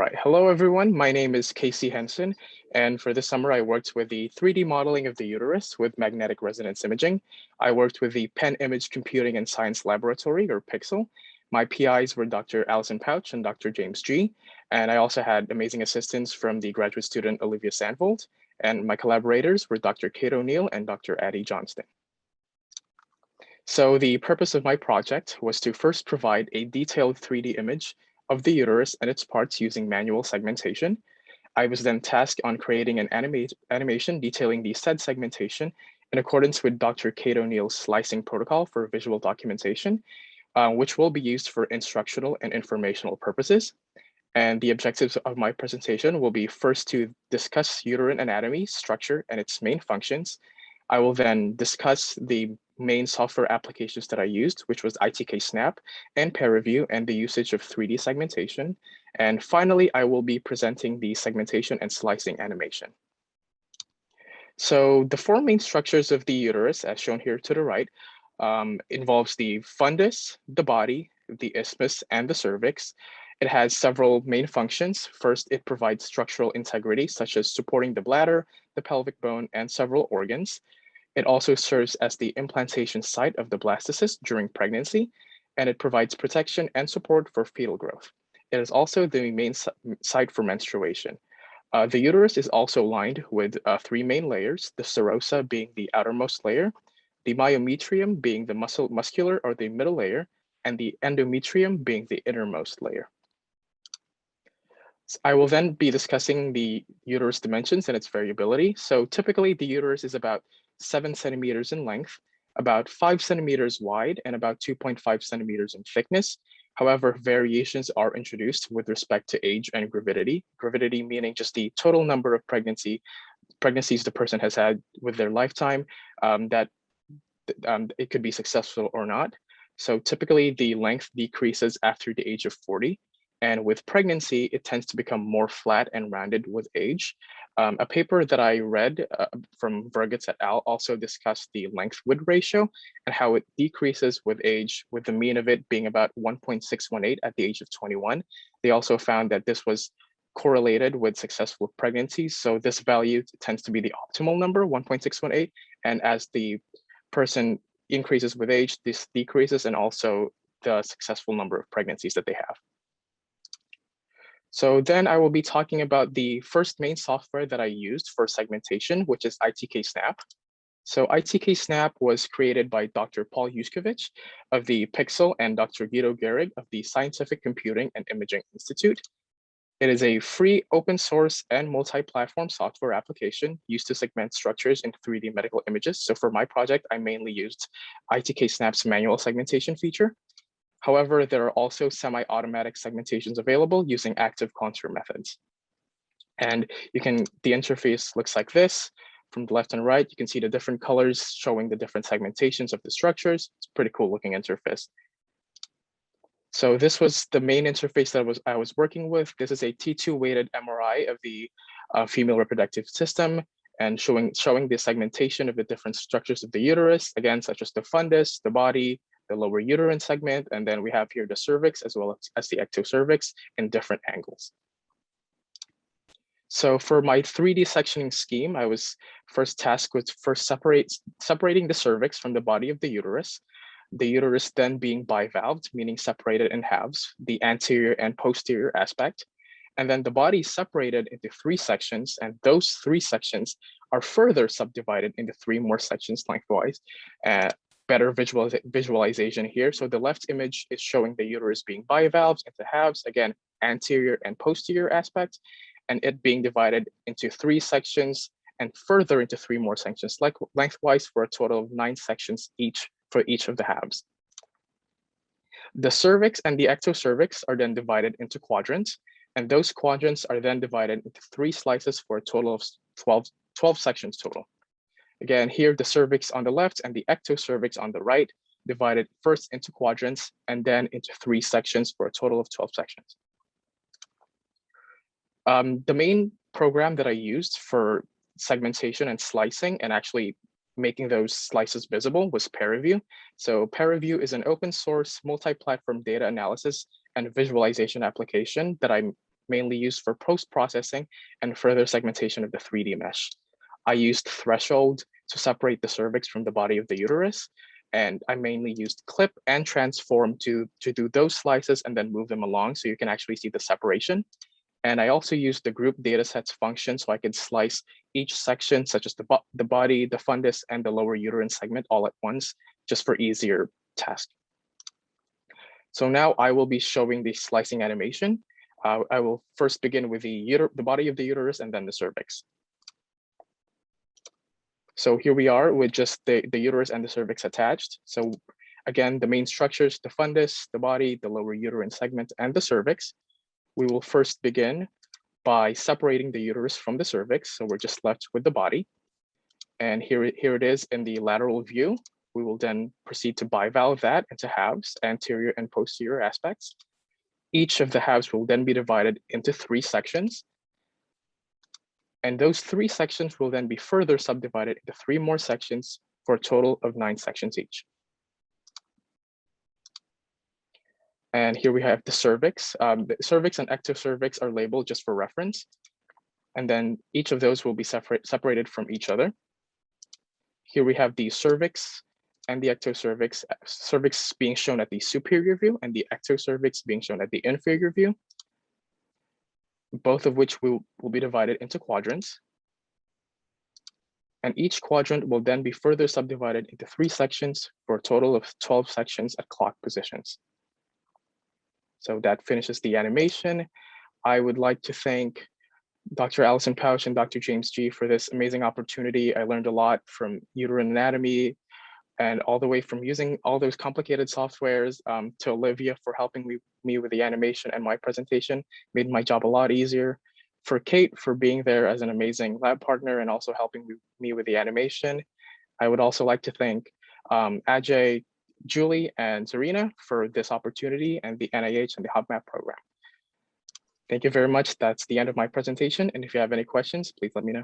right, hello everyone. My name is Casey Henson, and for this summer I worked with the 3D modeling of the uterus with magnetic resonance imaging. I worked with the Penn Image Computing and Science Laboratory, or PIXL. My PIs were Dr. Allison Pouch and Dr. James G, and I also had amazing assistance from the graduate student Olivia Sandvold, and my collaborators were Dr. Kate O'Neill and Dr. Addie Johnston. So the purpose of my project was to first provide a detailed 3D image of the uterus and its parts using manual segmentation. I was then tasked on creating an animation detailing the said segmentation in accordance with Dr. Kate O'Neill's slicing protocol for visual documentation, which will be used for instructional and informational purposes. And the objectives of my presentation will be first to discuss uterine anatomy, structure, and its main functions. I will then discuss the main software applications that I used, which was ITK Snap and PeerReview and the usage of 3D segmentation. And finally, I will be presenting the segmentation and slicing animation. So the four main structures of the uterus, as shown here to the right, involves the fundus, the body, the isthmus, and the cervix. It has several main functions. First, it provides structural integrity, such as supporting the bladder, the pelvic bone, and several organs. It also serves as the implantation site of the blastocyst during pregnancy, and it provides protection and support for fetal growth. It is also the main site for menstruation. The uterus is also lined with three main layers, the serosa being the outermost layer, the myometrium being the muscular or the middle layer, and the endometrium being the innermost layer. I will then be discussing the uterus dimensions and its variability. So typically the uterus is about 7 centimeters in length, about 5 centimeters wide, and about 2.5 centimeters in thickness. However, variations are introduced with respect to age and gravidity. Gravidity meaning just the total number of pregnancies the person has had with their lifetime, that it could be successful or not. So typically the length decreases after the age of 40. And with pregnancy, it tends to become more flat and rounded with age. A paper that I read from Vergitz et al. Also discussed the length-width ratio and how it decreases with age, with the mean of it being about 1.618 at the age of 21. They also found that this was correlated with successful pregnancies. So this value tends to be the optimal number, 1.618. And as the person increases with age, this decreases, and also the successful number of pregnancies that they have. So then I will be talking about the first main software that I used for segmentation, which is ITK Snap. So ITK Snap was created by Dr. Paul Yushkovich of the PIXL and Dr. Guido Gehrig of the Scientific Computing and Imaging Institute. It is a free, open source, and multi-platform software application used to segment structures in 3D medical images. So for my project, I mainly used ITK Snap's manual segmentation feature. However, there are also semi-automatic segmentations available using active contour methods. And the interface looks like this. From the left and right, you can see the different colors showing the different segmentations of the structures. It's a pretty cool looking interface. So this was the main interface that I was working with. This is a T2 weighted MRI of the female reproductive system, and showing the segmentation of the different structures of the uterus, again, such as the fundus, the body, the lower uterine segment, and then we have here the cervix as well as the ectocervix in different angles. So for my 3D sectioning scheme, I was first tasked with separating the cervix from the body of the uterus then being bivalved, meaning separated in halves, the anterior and posterior aspect. And then the body is separated into 3 sections, and those 3 sections are further subdivided into 3 more sections lengthwise. Better visualization here. So the left image is showing the uterus being bivalved into halves, again, anterior and posterior aspect, and it being divided into 3 sections and further into 3 more sections lengthwise for a total of 9 sections for each of the halves. The cervix and the ectocervix are then divided into quadrants, and those quadrants are then divided into 3 slices for a total of 12 sections total. Again, here the cervix on the left and the ectocervix on the right, divided first into quadrants and then into 3 sections for a total of 12 sections. The main program that I used for segmentation and slicing and actually making those slices visible was PeerReview. So PeerReview is an open source multi-platform data analysis and visualization application that I mainly used for post-processing and further segmentation of the 3D mesh. I used threshold to separate the cervix from the body of the uterus, and I mainly used clip and transform to do those slices and then move them along so you can actually see the separation. And I also used the group datasets function so I could slice each section, such as the body, the fundus, and the lower uterine segment all at once, just for easier task. So now I will be showing the slicing animation. I will first begin with the body of the uterus and then the cervix. So here we are with just the uterus and the cervix attached. So again, the main structures, the fundus, the body, the lower uterine segment, and the cervix. We will first begin by separating the uterus from the cervix. So we're just left with the body. And here it is in the lateral view. We will then proceed to bivalve that into halves, anterior and posterior aspects. Each of the halves will then be divided into 3 sections. And those 3 sections will then be further subdivided into 3 more sections for a total of 9 sections each. And here we have the cervix. The cervix and ectocervix are labeled just for reference. And then each of those will be separated from each other. Here we have the cervix and the ectocervix, cervix being shown at the superior view and the ectocervix being shown at the inferior view, both of which will be divided into quadrants. And each quadrant will then be further subdivided into 3 sections for a total of 12 sections at clock positions. So that finishes the animation. I would like to thank Dr. Allison Pausch and Dr. James G for this amazing opportunity. I learned a lot from uterine anatomy and all the way from using all those complicated softwares to Olivia for helping me with the animation and my presentation, made my job a lot easier. For Kate for being there as an amazing lab partner and also helping me with the animation. I would also like to thank Ajay, Julie, and Zarina for this opportunity and the NIH and the HuBMAP program. Thank you very much. That's the end of my presentation. And if you have any questions, please let me know.